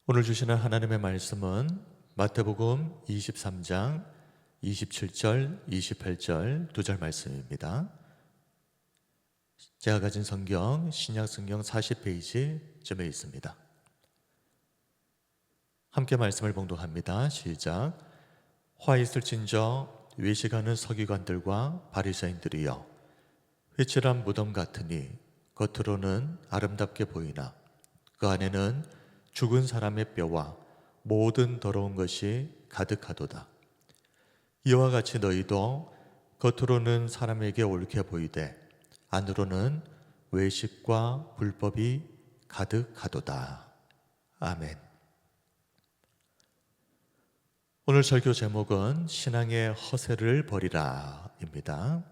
오늘 주시는 하나님의 말씀은 마태복음 23장 27절, 28절 두 절 말씀입니다. 제가 가진 성경 신약성경 40페이지쯤에 있습니다. 함께 말씀을 봉독합니다. 시작. 화 있을진저 외식하는 서기관들과 바리새인들이여, 회칠한 무덤 같으니 겉으로는 아름답게 보이나 그 안에는 죽은 사람의 뼈와 모든 더러운 것이 가득하도다. 이와 같이 너희도 겉으로는 사람에게 옳게 보이되 안으로는 외식과 불법이 가득하도다. 아멘. 오늘 설교 제목은 신앙의 허세를 버리라 입니다.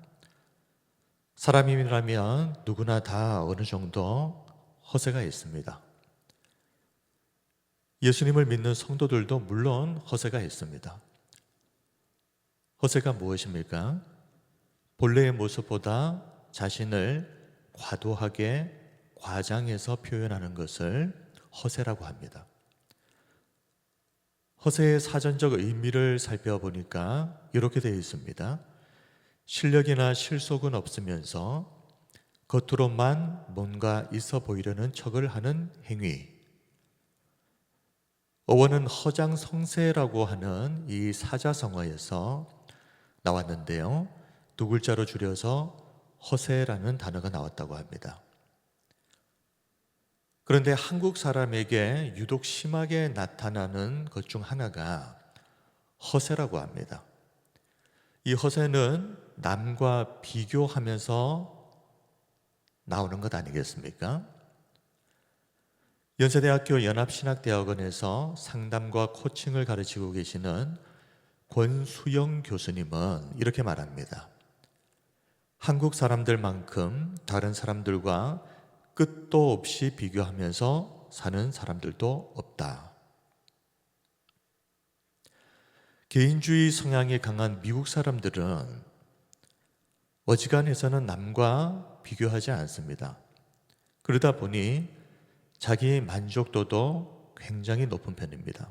사람이라면 누구나 다 어느 정도 허세가 있습니다. 예수님을 믿는 성도들도 물론 허세가 있습니다. 허세가 무엇입니까? 본래의 모습보다 자신을 과도하게 과장해서 표현하는 것을 허세라고 합니다. 허세의 사전적 의미를 살펴보니까 이렇게 되어 있습니다. 실력이나 실속은 없으면서 겉으로만 뭔가 있어 보이려는 척을 하는 행위. 어원은 허장성세라고 하는 이 사자성어에서 나왔는데요. 두 글자로 줄여서 허세라는 단어가 나왔다고 합니다. 그런데 한국 사람에게 유독 심하게 나타나는 것 중 하나가 허세라고 합니다. 이 허세는 남과 비교하면서 나오는 것 아니겠습니까? 연세대학교 연합신학대학원에서 상담과 코칭을 가르치고 계시는 권수영 교수님은 이렇게 말합니다. 한국 사람들만큼 다른 사람들과 끝도 없이 비교하면서 사는 사람들도 없다. 개인주의 성향이 강한 미국 사람들은 어지간해서는 남과 비교하지 않습니다. 그러다 보니 자기 만족도도 굉장히 높은 편입니다.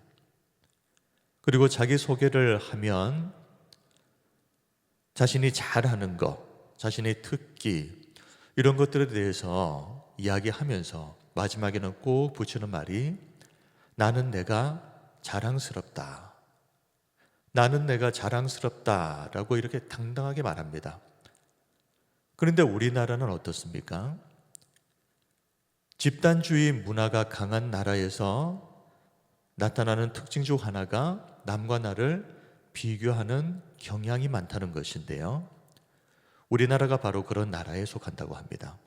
그리고 자기 소개를 하면 자신이 잘하는 것, 자신의 특기 이런 것들에 대해서 이야기하면서 마지막에는 꼭 붙이는 말이 나는 내가 자랑스럽다. 나는 내가 자랑스럽다라고 이렇게 당당하게 말합니다. 그런데 우리나라는 어떻습니까? 집단주의 문화가 강한 나라에서 나타나는 특징 중 하나가 남과 나를 비교하는 경향이 많다는 것인데요. 우리나라가 바로 그런 나라에 속한다고 합니다.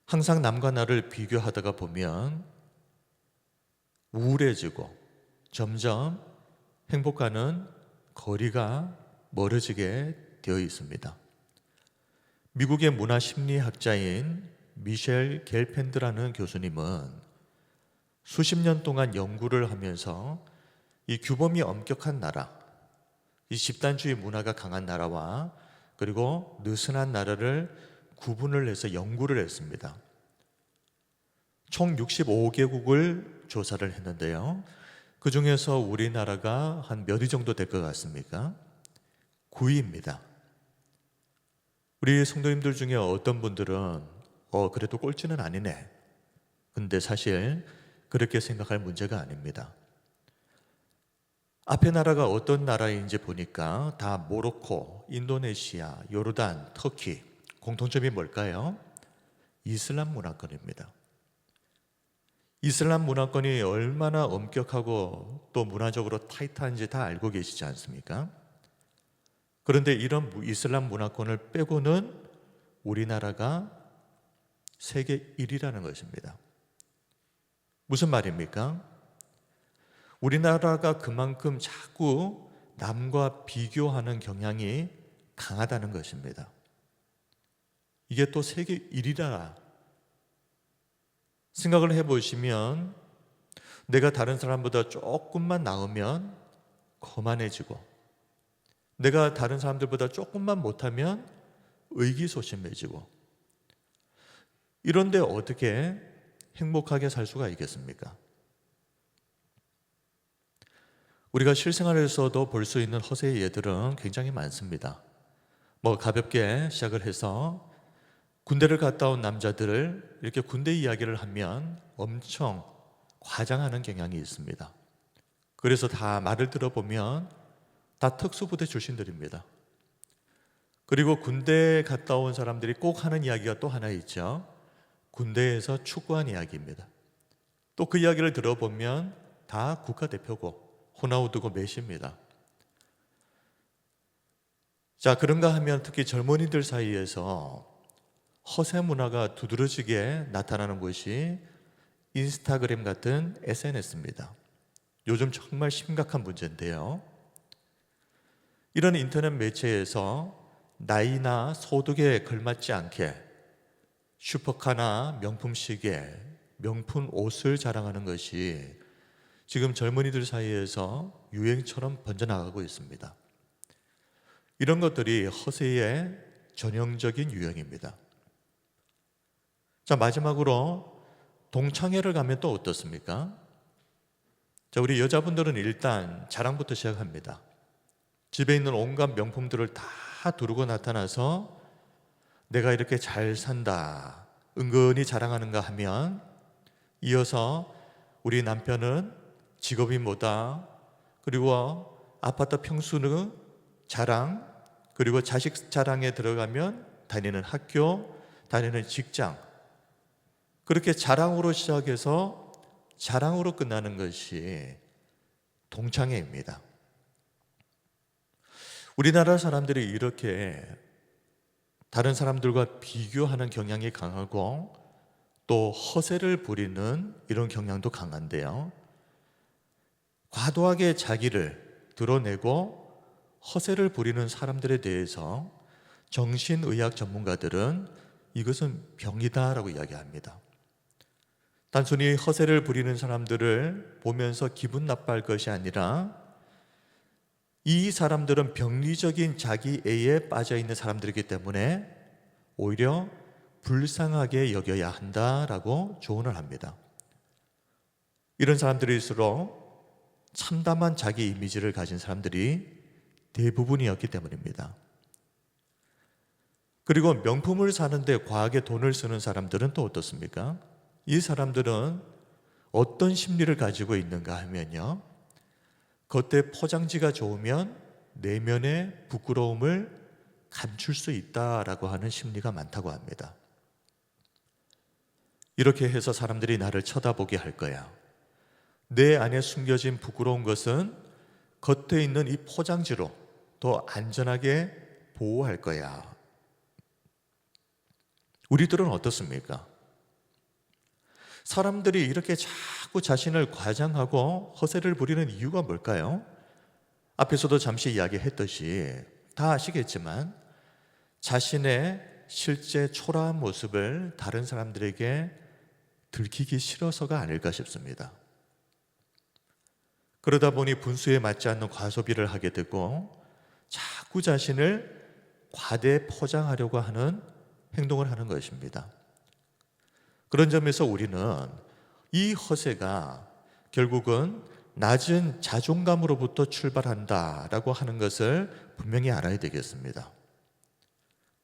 항상 남과 나를 비교하다가 보면 우울해지고 점점 행복과는 거리가 멀어지게 되어 있습니다. 미국의 문화심리학자인 미셸 겔펜드라는 교수님은 수십 년 동안 연구를 하면서 이 규범이 엄격한 나라, 이 집단주의 문화가 강한 나라와 그리고 느슨한 나라를 구분을 해서 연구를 했습니다. 총 65개국을 조사를 했는데요. 그 중에서 우리나라가 한 몇 위 정도 될 것 같습니까? 9위입니다. 우리 성도님들 중에 어떤 분들은 그래도 꼴찌는 아니네. 근데 사실 그렇게 생각할 문제가 아닙니다. 앞에 나라가 어떤 나라인지 보니까 다 모로코, 인도네시아, 요르단, 터키. 공통점이 뭘까요? 이슬람 문화권입니다. 이슬람 문화권이 얼마나 엄격하고 또 문화적으로 타이트한지 다 알고 계시지 않습니까? 그런데 이런 이슬람 문화권을 빼고는 우리나라가 세계 1위라는 것입니다. 무슨 말입니까? 우리나라가 그만큼 자꾸 남과 비교하는 경향이 강하다는 것입니다. 이게 또 세계 1위라 생각을 해보시면 내가 다른 사람보다 조금만 나으면 거만해지고 내가 다른 사람들보다 조금만 못하면 의기소침해지고 이런데 어떻게 행복하게 살 수가 있겠습니까? 우리가 실생활에서도 볼 수 있는 허세의 예들은 굉장히 많습니다. 가볍게 시작을 해서 군대를 갔다 온 남자들을 이렇게 군대 이야기를 하면 엄청 과장하는 경향이 있습니다. 그래서 다 말을 들어보면 다 특수부대 출신들입니다. 그리고 군대에 갔다 온 사람들이 꼭 하는 이야기가 또 하나 있죠. 군대에서 추구한 이야기입니다. 또 그 이야기를 들어보면 다 국가대표고 호나우두고 메시입니다. 자, 그런가 하면 특히 젊은이들 사이에서 허세 문화가 두드러지게 나타나는 곳이 인스타그램 같은 SNS입니다. 요즘 정말 심각한 문제인데요. 이런 인터넷 매체에서 나이나 소득에 걸맞지 않게 슈퍼카나 명품 시계, 명품 옷을 자랑하는 것이 지금 젊은이들 사이에서 유행처럼 번져나가고 있습니다. 이런 것들이 허세의 전형적인 유형입니다. 자, 마지막으로 동창회를 가면 또 어떻습니까? 자, 우리 여자분들은 일단 자랑부터 시작합니다. 집에 있는 온갖 명품들을 다 두르고 나타나서 내가 이렇게 잘 산다, 은근히 자랑하는가 하면 이어서 우리 남편은 직업이 뭐다, 그리고 아파트 평수는 자랑, 그리고 자식 자랑에 들어가면 다니는 학교, 다니는 직장, 그렇게 자랑으로 시작해서 자랑으로 끝나는 것이 동창회입니다. 우리나라 사람들이 이렇게 다른 사람들과 비교하는 경향이 강하고 또 허세를 부리는 이런 경향도 강한데요. 과도하게 자기를 드러내고 허세를 부리는 사람들에 대해서 정신의학 전문가들은 이것은 병이다라고 이야기합니다. 단순히 허세를 부리는 사람들을 보면서 기분 나빠할 것이 아니라 이 사람들은 병리적인 자기애에 빠져 있는 사람들이기 때문에 오히려 불쌍하게 여겨야 한다라고 조언을 합니다. 이런 사람들일수록 참담한 자기 이미지를 가진 사람들이 대부분이었기 때문입니다. 그리고 명품을 사는데 과하게 돈을 쓰는 사람들은 또 어떻습니까? 이 사람들은 어떤 심리를 가지고 있는가 하면요, 겉에 포장지가 좋으면 내면의 부끄러움을 감출 수 있다라고 하는 심리가 많다고 합니다. 이렇게 해서 사람들이 나를 쳐다보게 할 거야. 내 안에 숨겨진 부끄러운 것은 겉에 있는 이 포장지로 더 안전하게 보호할 거야. 우리들은 어떻습니까? 사람들이 이렇게 자꾸 자신을 과장하고 허세를 부리는 이유가 뭘까요? 앞에서도 잠시 이야기했듯이 다 아시겠지만 자신의 실제 초라한 모습을 다른 사람들에게 들키기 싫어서가 아닐까 싶습니다. 그러다 보니 분수에 맞지 않는 과소비를 하게 되고 자꾸 자신을 과대 포장하려고 하는 행동을 하는 것입니다. 그런 점에서 우리는 이 허세가 결국은 낮은 자존감으로부터 출발한다라고 하는 것을 분명히 알아야 되겠습니다.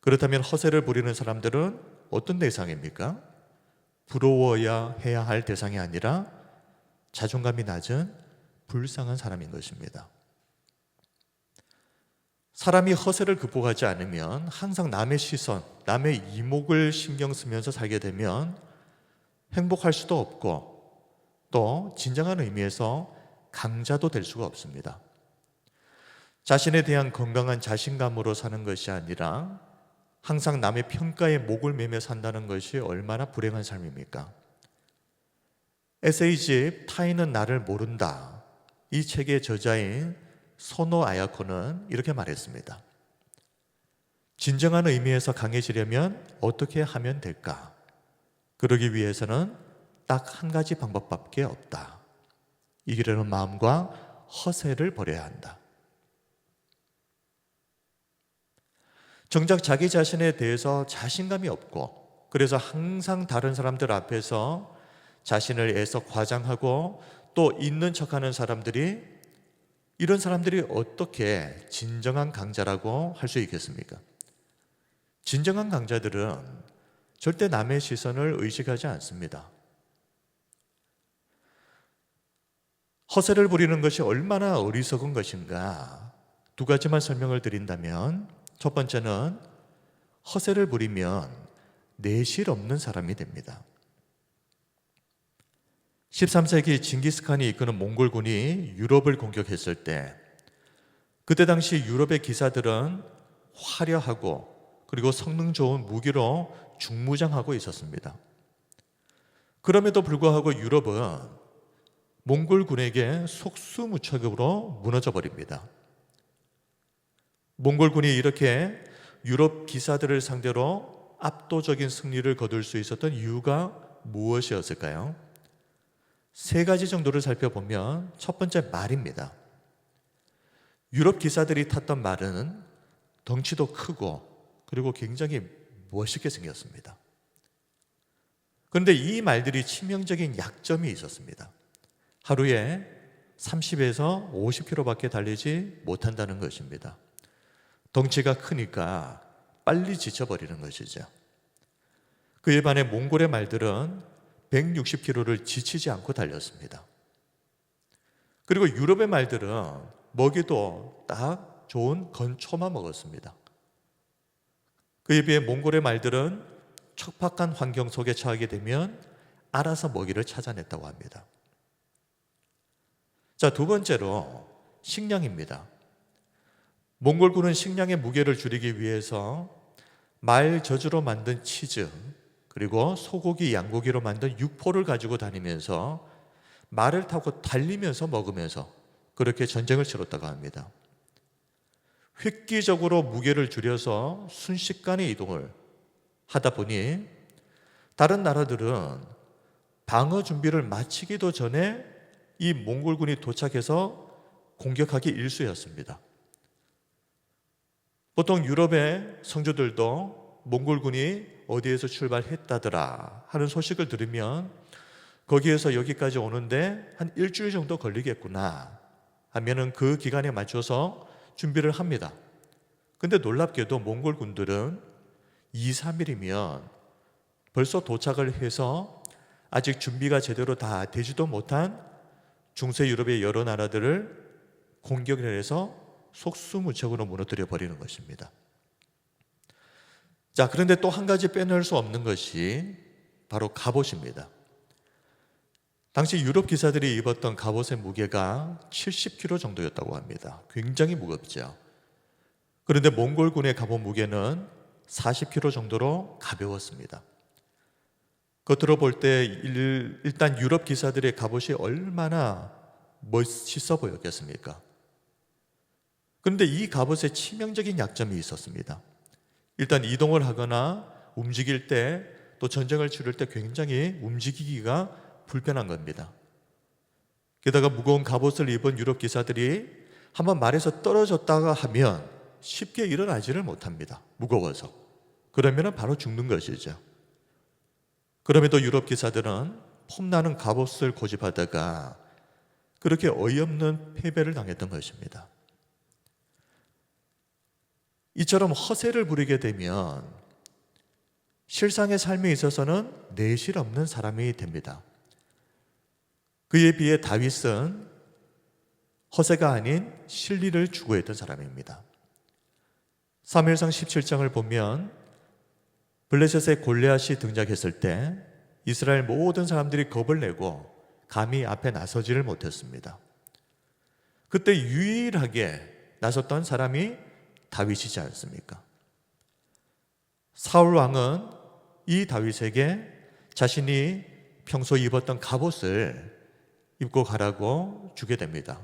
그렇다면 허세를 부리는 사람들은 어떤 대상입니까? 부러워야 해야 할 대상이 아니라 자존감이 낮은 불쌍한 사람인 것입니다. 사람이 허세를 극복하지 않으면 항상 남의 시선, 남의 이목을 신경 쓰면서 살게 되면 행복할 수도 없고 또 진정한 의미에서 강자도 될 수가 없습니다. 자신에 대한 건강한 자신감으로 사는 것이 아니라 항상 남의 평가에 목을 매며 산다는 것이 얼마나 불행한 삶입니까? 에세이집 타인은 나를 모른다, 이 책의 저자인 소노 아야코는 이렇게 말했습니다. 진정한 의미에서 강해지려면 어떻게 하면 될까? 그러기 위해서는 딱 한 가지 방법밖에 없다. 이기려는 마음과 허세를 버려야 한다. 정작 자기 자신에 대해서 자신감이 없고 그래서 항상 다른 사람들 앞에서 자신을 애써 과장하고 또 있는 척하는 사람들이 이런 사람들이 어떻게 진정한 강자라고 할 수 있겠습니까? 진정한 강자들은 절대 남의 시선을 의식하지 않습니다. 허세를 부리는 것이 얼마나 어리석은 것인가, 두 가지만 설명을 드린다면, 첫 번째는 허세를 부리면 내실 없는 사람이 됩니다. 13세기 징기스칸이 이끄는 몽골군이 유럽을 공격했을 때, 그때 당시 유럽의 기사들은 화려하고 그리고 성능 좋은 무기로 중무장하고 있었습니다. 그럼에도 불구하고 유럽은 몽골군에게 속수무책으로 무너져 버립니다. 몽골군이 이렇게 유럽 기사들을 상대로 압도적인 승리를 거둘 수 있었던 이유가 무엇이었을까요? 세 가지 정도를 살펴보면, 첫 번째, 말입니다. 유럽 기사들이 탔던 말은 덩치도 크고 그리고 굉장히 멋있게 생겼습니다. 그런데 이 말들이 치명적인 약점이 있었습니다. 하루에 30에서 50km밖에 달리지 못한다는 것입니다. 덩치가 크니까 빨리 지쳐버리는 것이죠. 그에 반해 몽골의 말들은 160km를 지치지 않고 달렸습니다. 그리고 유럽의 말들은 먹이도 딱 좋은 건초만 먹었습니다. 그에 비해 몽골의 말들은 척박한 환경 속에 처하게 되면 알아서 먹이를 찾아냈다고 합니다. 자, 두 번째로 식량입니다. 몽골군은 식량의 무게를 줄이기 위해서 말 젖으로 만든 치즈, 그리고 소고기, 양고기로 만든 육포를 가지고 다니면서 말을 타고 달리면서 먹으면서 그렇게 전쟁을 치렀다고 합니다. 획기적으로 무게를 줄여서 순식간에 이동을 하다 보니 다른 나라들은 방어 준비를 마치기도 전에 이 몽골군이 도착해서 공격하기 일쑤였습니다. 보통 유럽의 성주들도 몽골군이 어디에서 출발했다더라 하는 소식을 들으면 거기에서 여기까지 오는데 한 일주일 정도 걸리겠구나 하면은 그 기간에 맞춰서 준비를 합니다. 근데 놀랍게도 몽골군들은 2, 3일이면 벌써 도착을 해서 아직 준비가 제대로 다 되지도 못한 중세 유럽의 여러 나라들을 공격을 해서 속수무책으로 무너뜨려 버리는 것입니다. 자, 그런데 또 한 가지 빼놓을 수 없는 것이 바로 갑옷입니다. 당시 유럽 기사들이 입었던 갑옷의 무게가 70kg 정도였다고 합니다. 굉장히 무겁죠. 그런데 몽골군의 갑옷 무게는 40kg 정도로 가벼웠습니다. 겉으로 볼 때 일단 유럽 기사들의 갑옷이 얼마나 멋있어 보였겠습니까? 그런데 이 갑옷에 치명적인 약점이 있었습니다. 일단 이동을 하거나 움직일 때, 또 전쟁을 치를 때 굉장히 움직이기가 불편한 겁니다. 게다가 무거운 갑옷을 입은 유럽 기사들이 한번 말에서 떨어졌다가 하면 쉽게 일어나지를 못합니다. 무거워서. 그러면 바로 죽는 것이죠. 그럼에도 유럽 기사들은 폼나는 갑옷을 고집하다가 그렇게 어이없는 패배를 당했던 것입니다. 이처럼 허세를 부리게 되면 실상의 삶에 있어서는 내실 없는 사람이 됩니다. 그에 비해 다윗은 허세가 아닌 진리를 추구했던 사람입니다. 사무엘상 17장을 보면 블레셋의 골리앗이 등장했을 때 이스라엘 모든 사람들이 겁을 내고 감히 앞에 나서지를 못했습니다. 그때 유일하게 나섰던 사람이 다윗이지 않습니까? 사울 왕은 이 다윗에게 자신이 평소 입었던 갑옷을 입고 가라고 주게 됩니다.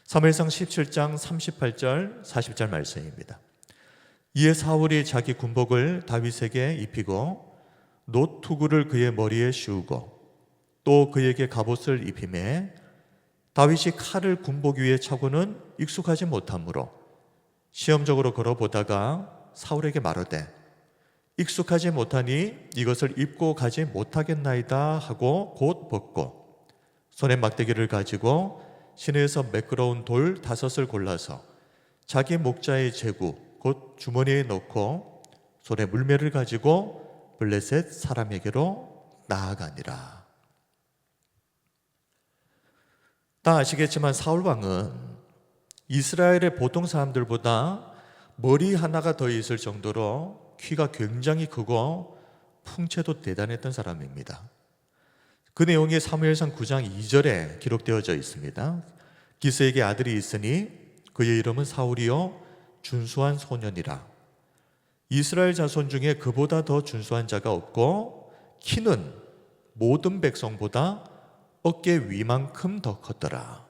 사무엘상 17장 38절 40절 말씀입니다. 이에 사울이 자기 군복을 다윗에게 입히고 노투구를 그의 머리에 씌우고 또 그에게 갑옷을 입히매 다윗이 칼을 군복 위에 차고는 익숙하지 못하므로 시험적으로 걸어보다가 사울에게 말하되 익숙하지 못하니 이것을 입고 가지 못하겠나이다 하고 곧 벗고 손에 막대기를 가지고 시내에서 매끄러운 돌 5을 골라서 자기 목자의 제구 곧 주머니에 넣고 손에 물매를 가지고 블레셋 사람에게로 나아가니라. 다 아시겠지만 사울 왕은 이스라엘의 보통 사람들보다 머리 하나가 더 있을 정도로 키가 굉장히 크고 풍채도 대단했던 사람입니다. 그 내용이 사무엘상 9장 2절에 기록되어져 있습니다. 기스에게 아들이 있으니 그의 이름은 사울이요 준수한 소년이라. 이스라엘 자손 중에 그보다 더 준수한 자가 없고 키는 모든 백성보다 어깨 위만큼 더 컸더라.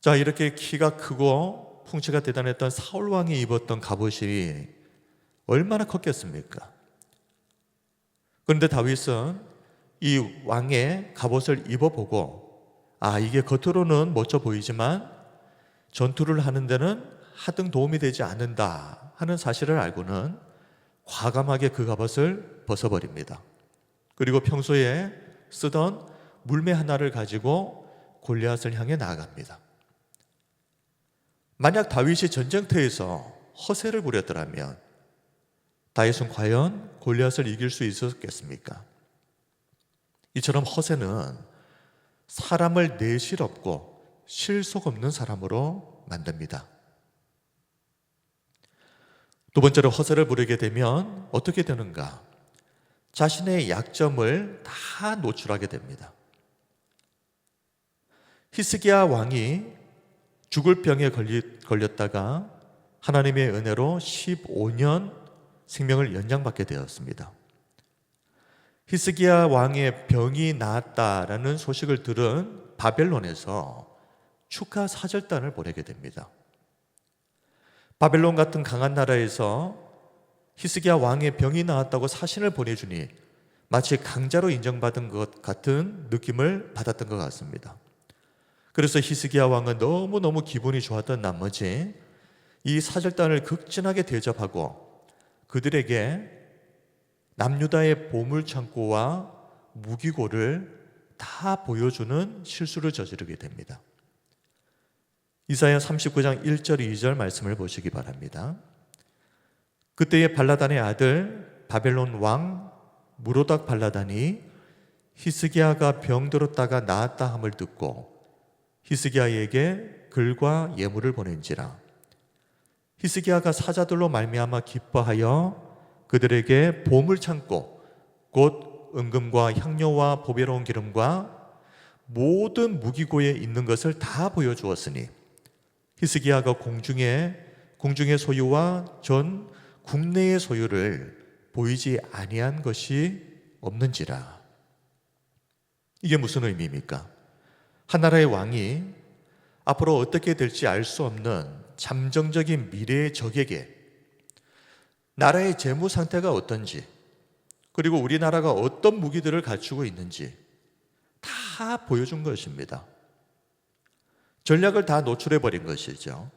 자, 이렇게 키가 크고 풍채가 대단했던 사울 왕이 입었던 갑옷이 얼마나 컸겠습니까? 그런데 다윗은 이 왕의 갑옷을 입어보고 이게 겉으로는 멋져 보이지만 전투를 하는 데는 하등 도움이 되지 않는다 하는 사실을 알고는 과감하게 그 갑옷을 벗어버립니다. 그리고 평소에 쓰던 물매 하나를 가지고 골리앗을 향해 나아갑니다. 만약 다윗이 전쟁터에서 허세를 부렸더라면 다윗은 과연 골리앗을 이길 수 있었겠습니까? 이처럼 허세는 사람을 내실 없고 실속 없는 사람으로 만듭니다. 두 번째로 허세를 부리게 되면 어떻게 되는가? 자신의 약점을 다 노출하게 됩니다. 히스기야 왕이 죽을 병에 걸렸다가 하나님의 은혜로 15년 생명을 연장받게 되었습니다. 히스기야 왕의 병이 나았다라는 소식을 들은 바벨론에서 축하 사절단을 보내게 됩니다. 바벨론 같은 강한 나라에서 히스기야 왕의 병이 나았다고 사신을 보내주니 마치 강자로 인정받은 것 같은 느낌을 받았던 것 같습니다. 그래서 히스기야 왕은 너무너무 기분이 좋았던 나머지 이 사절단을 극진하게 대접하고 그들에게 남유다의 보물창고와 무기고를 다 보여주는 실수를 저지르게 됩니다. 이사야 39장 1절 2절 말씀을 보시기 바랍니다. 그때의 발라단의 아들 바벨론 왕 무로닥 발라단이 히스기야가 병들었다가 나았다 함을 듣고 히스기야에게 글과 예물을 보낸지라. 히스기야가 사자들로 말미암아 기뻐하여 그들에게 보물창고 곧 은금과 향료와 보배로운 기름과 모든 무기고에 있는 것을 다 보여주었으니 히스기야가 궁중의 소유와 전 국내의 소유를 보이지 아니한 것이 없는지라. 이게 무슨 의미입니까? 한 나라의 왕이 앞으로 어떻게 될지 알 수 없는 잠정적인 미래의 적에게 나라의 재무 상태가 어떤지, 그리고 우리나라가 어떤 무기들을 갖추고 있는지 다 보여준 것입니다. 전략을 다 노출해버린 것이죠.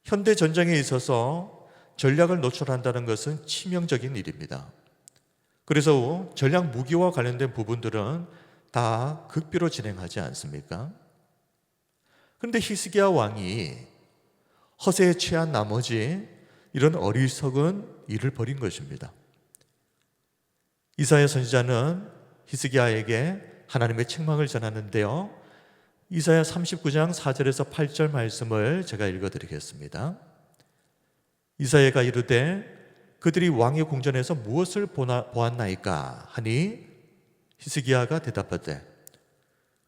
현대 전쟁에 있어서 전략을 노출한다는 것은 치명적인 일입니다. 그래서 전략 무기와 관련된 부분들은 다 극비로 진행하지 않습니까? 그런데 히스기야 왕이 허세에 취한 나머지 이런 어리석은 일을 벌인 것입니다. 이사야 선지자는 히스기야에게 하나님의 책망을 전하는데요. 이사야 39장 4절에서 8절 말씀을 제가 읽어드리겠습니다. 이사야가 이르되 그들이 왕의 궁전에서 무엇을 보았나이까 하니 히스기야가 대답하되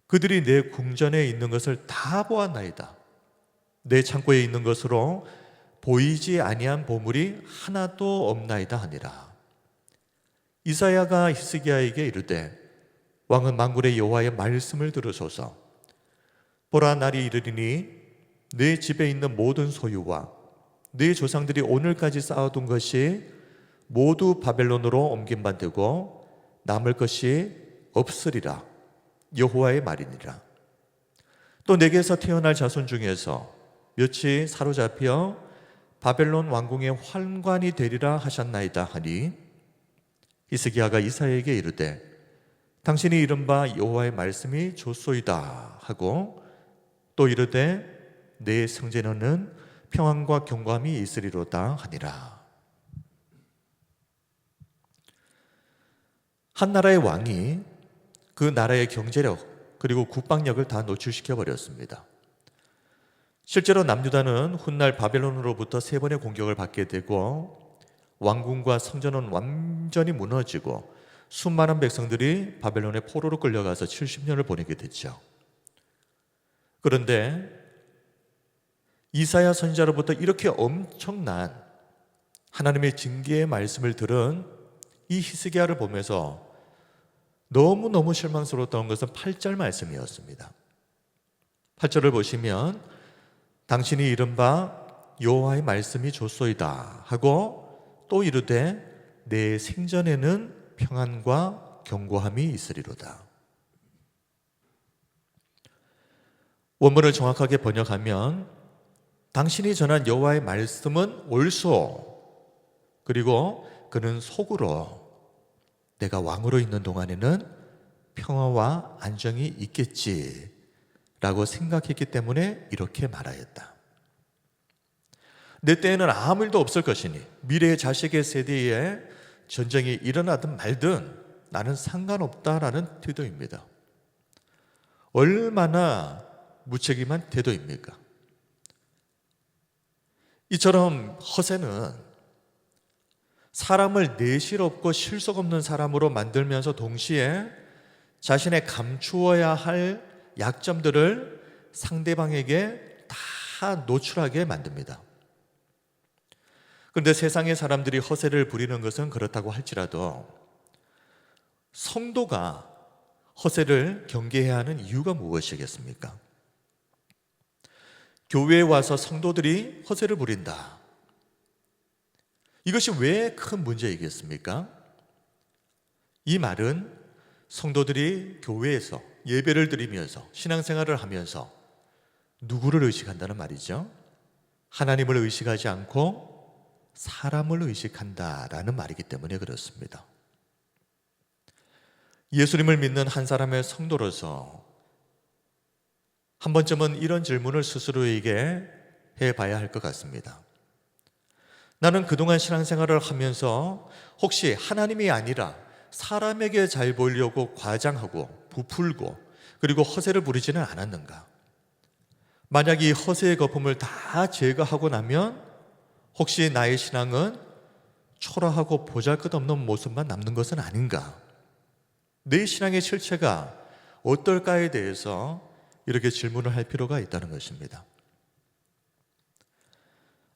그들이 내 궁전에 있는 것을 다 보았나이다. 내 창고에 있는 것으로 보이지 아니한 보물이 하나도 없나이다 하니라. 이사야가 히스기야에게 이르되 왕은 만군의 여호와의 말씀을 들으소서. 보라, 날이 이르리니 내 집에 있는 모든 소유와 네 조상들이 오늘까지 쌓아둔 것이 모두 바벨론으로 옮김받되고 남을 것이 없으리라. 여호와의 말이니라. 또 내게서 태어날 자손 중에서 몇이 사로잡혀 바벨론 왕궁의 환관이 되리라 하셨나이다 하니 히스기야가 이사야에게 이르되 당신이 이른 바 여호와의 말씀이 좋소이다 하고 또 이르되 내 성전에는 평안과 경고함이 있으리로다 하니라. 한 나라의 왕이 그 나라의 경제력 그리고 국방력을 다 노출시켜 버렸습니다. 실제로 남유다는 훗날 바벨론으로부터 3번의 공격을 받게 되고 왕궁과 성전은 완전히 무너지고 수많은 백성들이 바벨론의 포로로 끌려가서 70년을 보내게 됐죠. 그런데 이사야 선지자로부터 이렇게 엄청난 하나님의 징계의 말씀을 들은 이 히스기야를 보면서 너무너무 실망스러웠던 것은 8절 말씀이었습니다. 8절을 보시면 당신이 이른 바 여호와의 말씀이 좋소이다 하고 또 이르되 내 생전에는 평안과 견고함이 있으리로다. 원문을 정확하게 번역하면 당신이 전한 여호와의 말씀은 옳소, 그리고 그는 속으로 내가 왕으로 있는 동안에는 평화와 안정이 있겠지 라고 생각했기 때문에 이렇게 말하였다. 내 때에는 아무 일도 없을 것이니 미래의 자식의 세대에 전쟁이 일어나든 말든 나는 상관없다라는 태도입니다. 얼마나 무책임한 태도입니까? 이처럼 허세는 사람을 내실 없고 실속 없는 사람으로 만들면서 동시에 자신의 감추어야 할 약점들을 상대방에게 다 노출하게 만듭니다. 그런데 세상의 사람들이 허세를 부리는 것은 그렇다고 할지라도 성도가 허세를 경계해야 하는 이유가 무엇이겠습니까? 교회에 와서 성도들이 허세를 부린다. 이것이 왜 큰 문제이겠습니까? 이 말은 성도들이 교회에서 예배를 드리면서 신앙생활을 하면서 누구를 의식한다는 말이죠? 하나님을 의식하지 않고 사람을 의식한다라는 말이기 때문에 그렇습니다. 예수님을 믿는 한 사람의 성도로서 한 번쯤은 이런 질문을 스스로에게 해봐야 할 것 같습니다. 나는 그동안 신앙생활을 하면서 혹시 하나님이 아니라 사람에게 잘 보이려고 과장하고 부풀고 그리고 허세를 부리지는 않았는가? 만약 이 허세의 거품을 다 제거하고 나면 혹시 나의 신앙은 초라하고 보잘것없는 모습만 남는 것은 아닌가? 내 신앙의 실체가 어떨까에 대해서 이렇게 질문을 할 필요가 있다는 것입니다.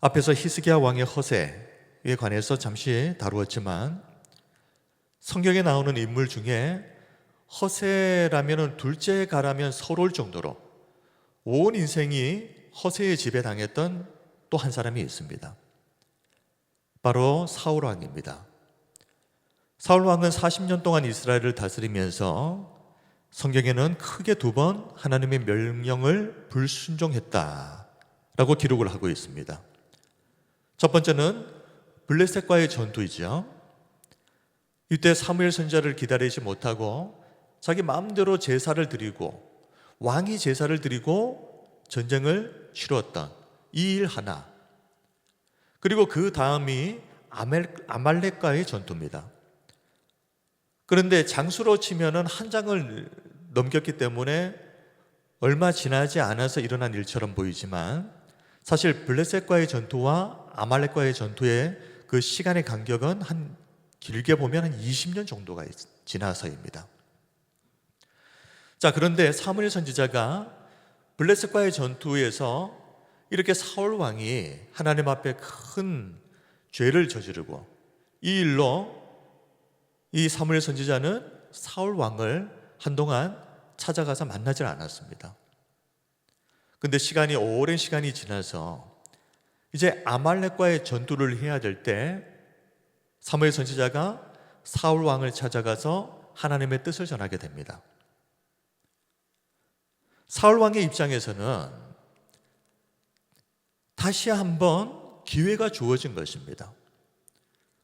앞에서 히스기야 왕의 허세에 관해서 잠시 다루었지만 성경에 나오는 인물 중에 허세라면 둘째 가라면 서러울 정도로 온 인생이 허세에 지배당했던 또 한 사람이 있습니다. 바로 사울 왕입니다. 사울 왕은 40년 동안 이스라엘을 다스리면서 성경에는 크게 2번 하나님의 명령을 불순종했다라고 기록을 하고 있습니다. 첫 번째는 블레셋과의 전투이죠. 이때 사무엘 선지자를 기다리지 못하고 자기 마음대로 제사를 드리고 왕이 제사를 드리고 전쟁을 치루었던 이 일 하나, 그리고 그 다음이 아말렉과의 전투입니다. 그런데 장수로 치면은 한 장을 넘겼기 때문에 얼마 지나지 않아서 일어난 일처럼 보이지만 사실 블레셋과의 전투와 아말렉과의 전투의 그 시간의 간격은 길게 보면 한 20년 정도가 지나서입니다. 자, 그런데 사무엘 선지자가 블레셋과의 전투에서 이렇게 사울 왕이 하나님 앞에 큰 죄를 저지르고 이 일로 이 사무엘 선지자는 사울 왕을 한동안 찾아가서 만나질 않았습니다. 근데 오랜 시간이 지나서 이제 아말렉과의 전투를 해야 될 때 사무엘 선지자가 사울 왕을 찾아가서 하나님의 뜻을 전하게 됩니다. 사울 왕의 입장에서는 다시 한번 기회가 주어진 것입니다.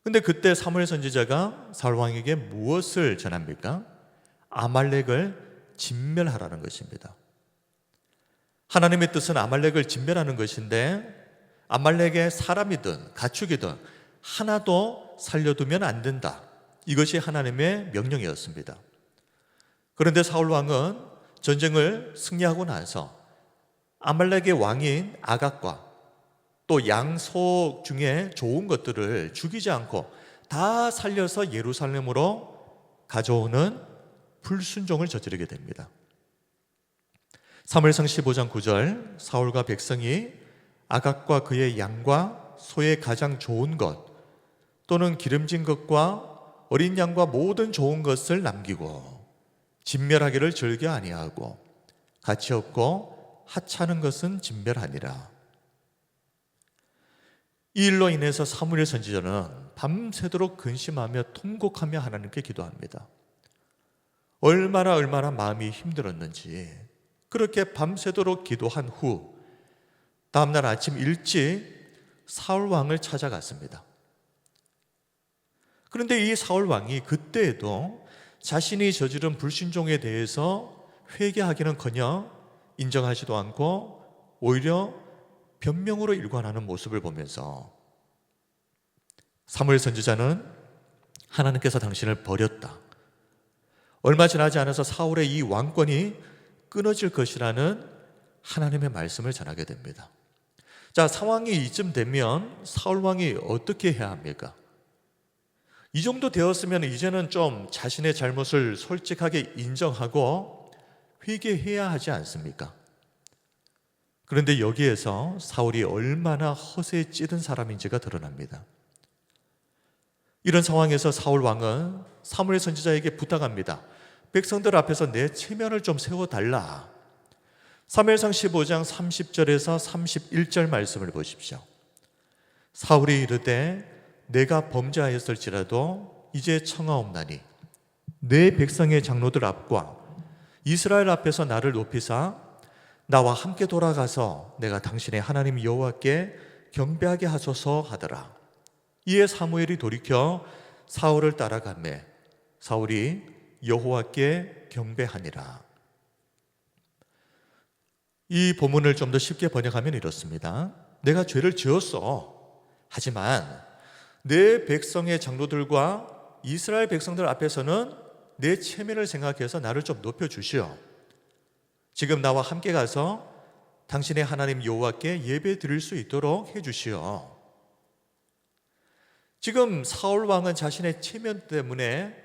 근데 그때 사무엘 선지자가 사울 왕에게 무엇을 전합니까? 아말렉을 진멸하라는 것입니다. 하나님의 뜻은 아말렉을 진멸하는 것인데 아말렉의 사람이든 가축이든 하나도 살려두면 안 된다. 이것이 하나님의 명령이었습니다. 그런데 사울 왕은 전쟁을 승리하고 나서 아말렉의 왕인 아각과 또 양소 중에 좋은 것들을 죽이지 않고 다 살려서 예루살렘으로 가져오는 불순종을 저지르게 됩니다. 사무엘상 15장 9절, 사울과 백성이 아각과 그의 양과 소의 가장 좋은 것 또는 기름진 것과 어린 양과 모든 좋은 것을 남기고 진멸하기를 즐겨 아니하고 가치 없고 하찮은 것은 진멸하니라. 이 일로 인해서 사무엘 선지자는 밤새도록 근심하며 통곡하며 하나님께 기도합니다. 얼마나 마음이 힘들었는지 그렇게 밤새도록 기도한 후 다음날 아침 일찍 사울 왕을 찾아갔습니다. 그런데 이 사울 왕이 그때에도 자신이 저지른 불순종에 대해서 회개하기는커녕 인정하지도 않고 오히려 변명으로 일관하는 모습을 보면서 사무엘 선지자는 하나님께서 당신을 버렸다. 얼마 지나지 않아서 사울의 이 왕권이 끊어질 것이라는 하나님의 말씀을 전하게 됩니다. 자, 상황이 이쯤 되면 사울 왕이 어떻게 해야 합니까? 이 정도 되었으면 이제는 좀 자신의 잘못을 솔직하게 인정하고 회개해야 하지 않습니까? 그런데 여기에서 사울이 얼마나 허세에 찌든 사람인지가 드러납니다. 이런 상황에서 사울 왕은 사무엘 선지자에게 부탁합니다. 백성들 앞에서 내 체면을 좀 세워달라. 사무엘상 15장 30절에서 31절 말씀을 보십시오. 사울이 이르되 내가 범죄하였을지라도 이제 청하옵나니 내 백성의 장로들 앞과 이스라엘 앞에서 나를 높이사 나와 함께 돌아가서 내가 당신의 하나님 여호와께 경배하게 하소서 하더라. 이에 사무엘이 돌이켜 사울을 따라가매 사울이 여호와께 경배하니라. 이 본문을 좀 더 쉽게 번역하면 이렇습니다. 내가 죄를 지었어. 하지만 내 백성의 장로들과 이스라엘 백성들 앞에서는 내 체면을 생각해서 나를 좀 높여주시오. 지금 나와 함께 가서 당신의 하나님 여호와께 예배 드릴 수 있도록 해주시오. 지금 사울 왕은 자신의 체면 때문에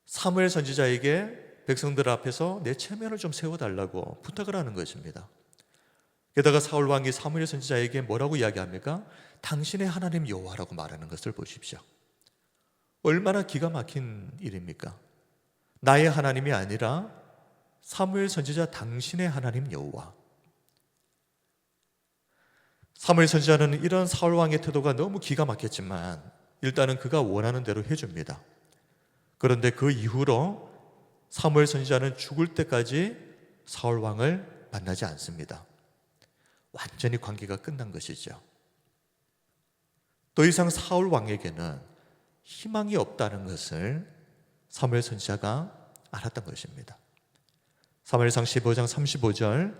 사무엘 선지자에게 백성들 앞에서 내 체면을 좀 세워달라고 부탁을 하는 것입니다. 게다가 사울 왕이 사무엘 선지자에게 뭐라고 이야기합니까? 당신의 하나님 여호와라고 말하는 것을 보십시오. 얼마나 기가 막힌 일입니까? 나의 하나님이 아니라 사무엘 선지자 당신의 하나님 여호와. 사무엘 선지자는 이런 사울 왕의 태도가 너무 기가 막혔지만 일단은 그가 원하는 대로 해줍니다. 그런데 그 이후로 사무엘 선지자는 죽을 때까지 사울 왕을 만나지 않습니다. 완전히 관계가 끝난 것이죠. 더 이상 사울 왕에게는 희망이 없다는 것을 사무엘 선지자가 알았던 것입니다. 사무엘상 15장 35절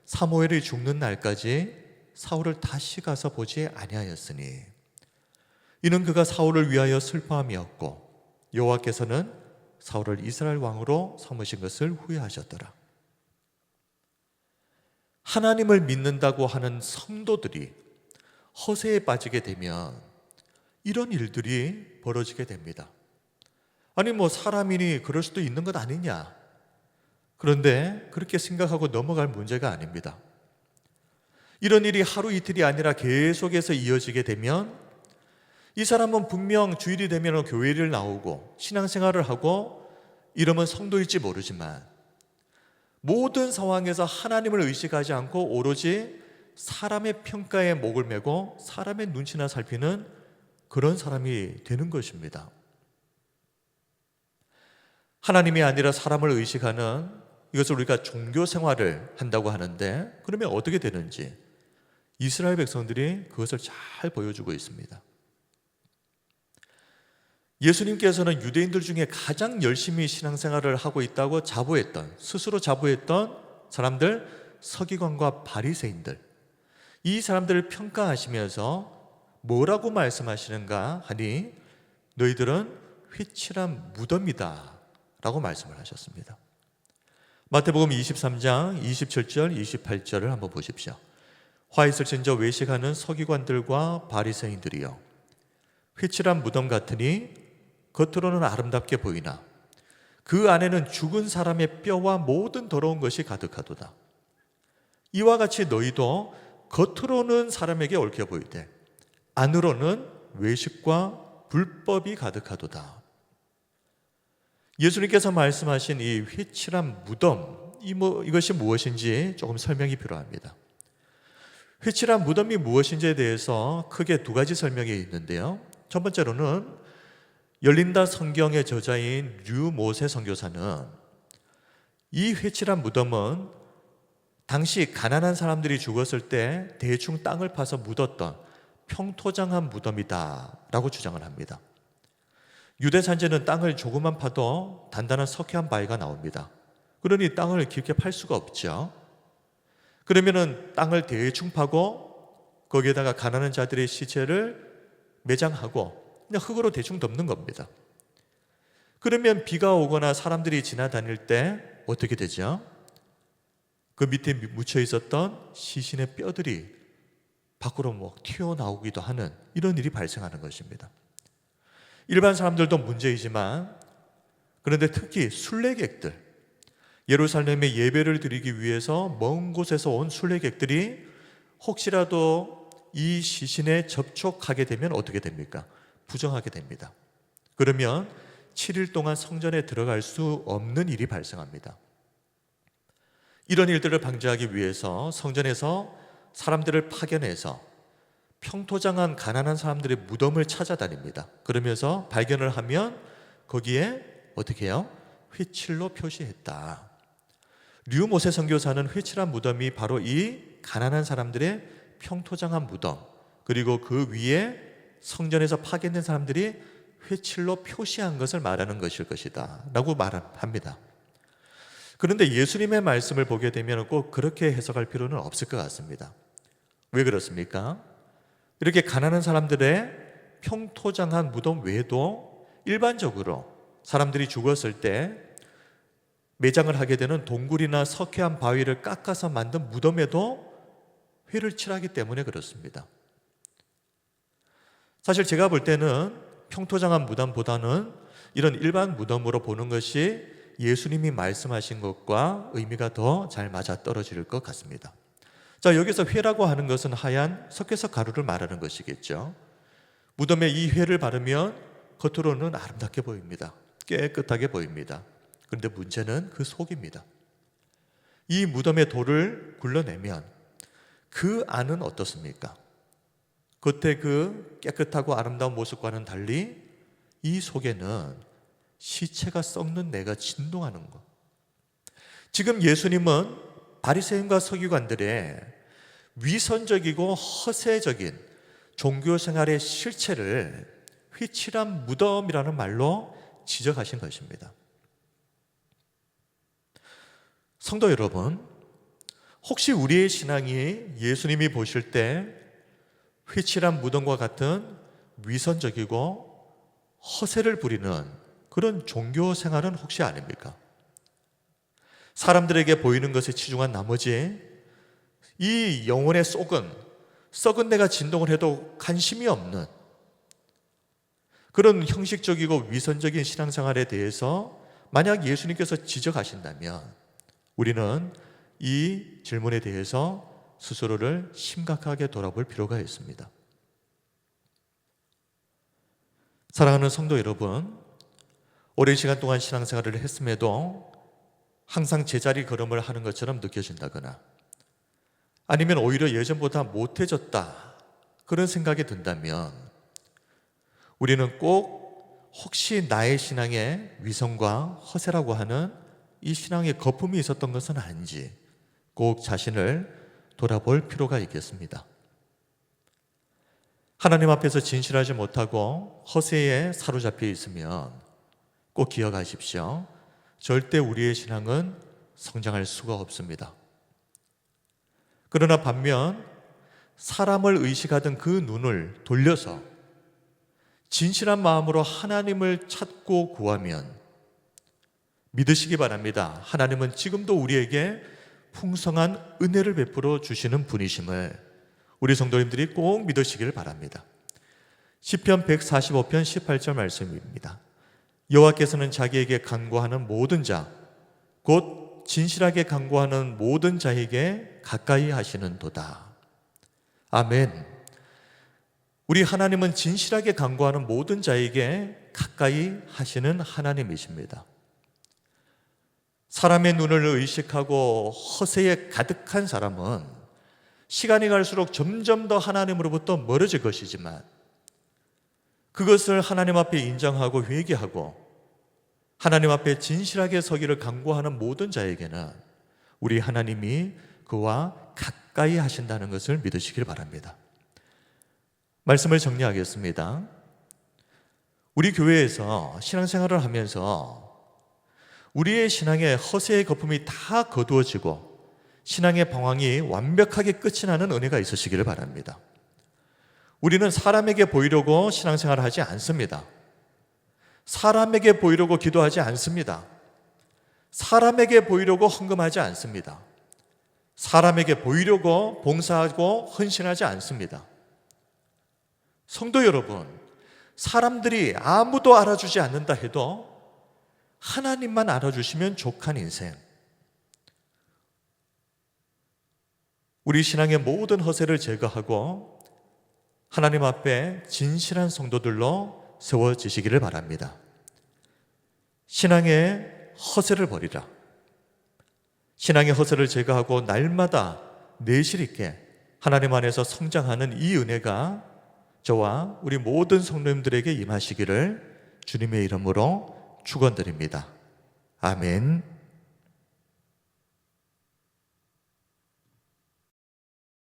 사무엘이 죽는 날까지 사울을 다시 가서 보지 아니하였으니 이는 그가 사울을 위하여 슬퍼함이었고 여호와께서는 사울을 이스라엘 왕으로 삼으신 것을 후회하셨더라. 하나님을 믿는다고 하는 성도들이 허세에 빠지게 되면 이런 일들이 벌어지게 됩니다. 아니 사람이니 그럴 수도 있는 것 아니냐. 그런데 그렇게 생각하고 넘어갈 문제가 아닙니다. 이런 일이 하루 이틀이 아니라 계속해서 이어지게 되면 이 사람은 분명 주일이 되면 교회를 나오고 신앙생활을 하고 이러면 성도일지 모르지만 모든 상황에서 하나님을 의식하지 않고 오로지 사람의 평가에 목을 메고 사람의 눈치나 살피는 그런 사람이 되는 것입니다. 하나님이 아니라 사람을 의식하는 이것을 우리가 종교 생활을 한다고 하는데 그러면 어떻게 되는지 이스라엘 백성들이 그것을 잘 보여주고 있습니다. 예수님께서는 유대인들 중에 가장 열심히 신앙생활을 하고 있다고 스스로 자부했던 사람들, 서기관과 바리새인들, 이 사람들을 평가하시면서 뭐라고 말씀하시는가 하니 너희들은 휘칠한 무덤이다 라고 말씀을 하셨습니다. 마태복음 23장 27절 28절을 한번 보십시오. 화 있을진저 외식하는 서기관들과 바리새인들이여, 휘칠한 무덤 같으니 겉으로는 아름답게 보이나 그 안에는 죽은 사람의 뼈와 모든 더러운 것이 가득하도다. 이와 같이 너희도 겉으로는 사람에게 옳게 보이되 안으로는 외식과 불법이 가득하도다. 예수님께서 말씀하신 이 휘칠한 무덤, 이것이 무엇인지 조금 설명이 필요합니다. 휘칠한 무덤이 무엇인지에 대해서 크게 두 가지 설명이 있는데요. 첫 번째로는 열린다 성경의 저자인 류모세 선교사는 이 휘칠한 무덤은 당시 가난한 사람들이 죽었을 때 대충 땅을 파서 묻었던 평토장한 무덤이다 라고 주장을 합니다. 유대 산지는 땅을 조금만 파도 단단한 석회한 바위가 나옵니다. 그러니 땅을 깊게 팔 수가 없죠. 그러면은 땅을 대충 파고 거기에다가 가난한 자들의 시체를 매장하고 그냥 흙으로 대충 덮는 겁니다. 그러면 비가 오거나 사람들이 지나다닐 때 어떻게 되죠? 그 밑에 묻혀 있었던 시신의 뼈들이 밖으로 튀어나오기도 하는 이런 일이 발생하는 것입니다. 일반 사람들도 문제이지만 그런데 특히 순례객들, 예루살렘에 예배를 드리기 위해서 먼 곳에서 온 순례객들이 혹시라도 이 시신에 접촉하게 되면 어떻게 됩니까? 부정하게 됩니다. 그러면 7일 동안 성전에 들어갈 수 없는 일이 발생합니다. 이런 일들을 방지하기 위해서 성전에서 사람들을 파견해서 평토장한 가난한 사람들의 무덤을 찾아다닙니다. 그러면서 발견을 하면 거기에 어떻게 해요? 휘칠로 표시했다. 류모세 선교사는 휘칠한 무덤이 바로 이 가난한 사람들의 평토장한 무덤, 그리고 그 위에 성전에서 파견된 사람들이 휘칠로 표시한 것을 말하는 것일 것이다 라고 말합니다. 그런데 예수님의 말씀을 보게 되면 꼭 그렇게 해석할 필요는 없을 것 같습니다. 왜 그렇습니까? 이렇게 가난한 사람들의 평토장한 무덤 외에도 일반적으로 사람들이 죽었을 때 매장을 하게 되는 동굴이나 석회한 바위를 깎아서 만든 무덤에도 휘를 칠하기 때문에 그렇습니다. 사실 제가 볼 때는 평토장한 무덤보다는 이런 일반 무덤으로 보는 것이 예수님이 말씀하신 것과 의미가 더 잘 맞아떨어질 것 같습니다. 자, 여기서 회라고 하는 것은 하얀 석회석 가루를 말하는 것이겠죠. 무덤에 이 회를 바르면 겉으로는 아름답게 보입니다. 깨끗하게 보입니다. 그런데 문제는 그 속입니다. 이 무덤의 돌을 굴러내면 그 안은 어떻습니까? 겉에 그 깨끗하고 아름다운 모습과는 달리 이 속에는 시체가 썩는 내가 진동하는 것. 지금 예수님은 바리새인과 서기관들의 위선적이고 허세적인 종교 생활의 실체를 휘칠한 무덤이라는 말로 지적하신 것입니다. 성도 여러분, 혹시 우리의 신앙이 예수님이 보실 때 휘칠한 무덤과 같은 위선적이고 허세를 부리는 그런 종교 생활은 혹시 아닙니까? 사람들에게 보이는 것에 치중한 나머지 이 영혼의 썩은 내가 진동을 해도 관심이 없는 그런 형식적이고 위선적인 신앙생활에 대해서 만약 예수님께서 지적하신다면 우리는 이 질문에 대해서 스스로를 심각하게 돌아볼 필요가 있습니다. 사랑하는 성도 여러분, 오랜 시간 동안 신앙생활을 했음에도 항상 제자리 걸음을 하는 것처럼 느껴진다거나 아니면 오히려 예전보다 못해졌다 그런 생각이 든다면 우리는 꼭 혹시 나의 신앙에 위선과 허세라고 하는 이 신앙에 거품이 있었던 것은 아닌지 꼭 자신을 돌아볼 필요가 있겠습니다. 하나님 앞에서 진실하지 못하고 허세에 사로잡혀 있으면 꼭 기억하십시오. 절대 우리의 신앙은 성장할 수가 없습니다. 그러나 반면 사람을 의식하던 그 눈을 돌려서 진실한 마음으로 하나님을 찾고 구하면 믿으시기 바랍니다. 하나님은 지금도 우리에게 풍성한 은혜를 베풀어 주시는 분이심을 우리 성도님들이 꼭 믿으시길 바랍니다. 시편 145편 18절 말씀입니다. 여호와께서는 자기에게 간구하는 모든 자, 곧 진실하게 간구하는 모든 자에게 가까이 하시는도다. 아멘. 우리 하나님은 진실하게 간구하는 모든 자에게 가까이 하시는 하나님이십니다. 사람의 눈을 의식하고 허세에 가득한 사람은 시간이 갈수록 점점 더 하나님으로부터 멀어질 것이지만 그것을 하나님 앞에 인정하고 회개하고 하나님 앞에 진실하게 서기를 간구하는 모든 자에게는 우리 하나님이 그와 가까이 하신다는 것을 믿으시길 바랍니다. 말씀을 정리하겠습니다. 우리 교회에서 신앙생활을 하면서 우리의 신앙의 허세의 거품이 다 거두어지고 신앙의 방황이 완벽하게 끝이 나는 은혜가 있으시기를 바랍니다. 우리는 사람에게 보이려고 신앙생활을 하지 않습니다. 사람에게 보이려고 기도하지 않습니다. 사람에게 보이려고 헌금하지 않습니다. 사람에게 보이려고 봉사하고 헌신하지 않습니다. 성도 여러분, 사람들이 아무도 알아주지 않는다 해도 하나님만 알아주시면 족한 인생. 우리 신앙의 모든 허세를 제거하고 하나님 앞에 진실한 성도들로 세워지시기를 바랍니다. 신앙의 허세를 버리라. 신앙의 허세를 제거하고 날마다 내실 있게 하나님 안에서 성장하는 이 은혜가 저와 우리 모든 성도님들에게 임하시기를 주님의 이름으로 축원드립니다. 아멘.